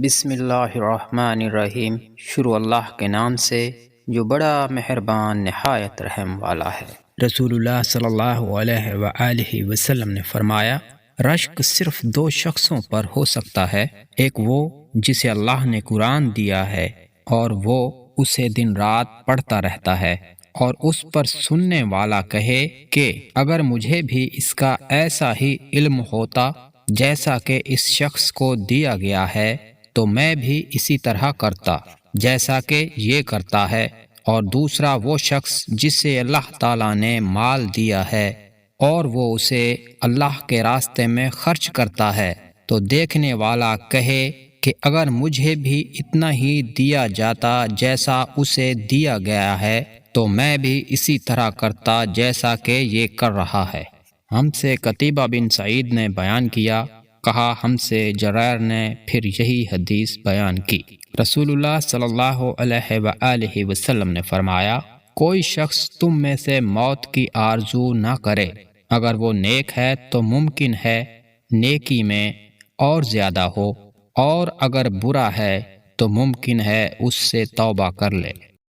بسم اللہ الرحمن الرحیم۔ شروع اللہ کے نام سے جو بڑا مہربان نہایت رحم والا ہے۔ رسول اللہ صلی اللہ علیہ وآلہ وسلم نے فرمایا، رشک صرف دو شخصوں پر ہو سکتا ہے، ایک وہ جسے اللہ نے قرآن دیا ہے اور وہ اسے دن رات پڑھتا رہتا ہے، اور اس پر سننے والا کہے کہ اگر مجھے بھی اس کا ایسا ہی علم ہوتا جیسا کہ اس شخص کو دیا گیا ہے تو میں بھی اسی طرح کرتا جیسا کہ یہ کرتا ہے۔ اور دوسرا وہ شخص جسے اللہ تعالیٰ نے مال دیا ہے اور وہ اسے اللہ کے راستے میں خرچ کرتا ہے، تو دیکھنے والا کہے کہ اگر مجھے بھی اتنا ہی دیا جاتا جیسا اسے دیا گیا ہے تو میں بھی اسی طرح کرتا جیسا کہ یہ کر رہا ہے۔ ہم سے قتیبہ بن سعید نے بیان کیا، کہا ہم سے جریر نے پھر یہی حدیث بیان کی۔ رسول اللہ صلی اللہ علیہ وآلہ وسلم نے فرمایا، کوئی شخص تم میں سے موت کی آرزو نہ کرے، اگر وہ نیک ہے تو ممکن ہے نیکی میں اور زیادہ ہو، اور اگر برا ہے تو ممکن ہے اس سے توبہ کر لے۔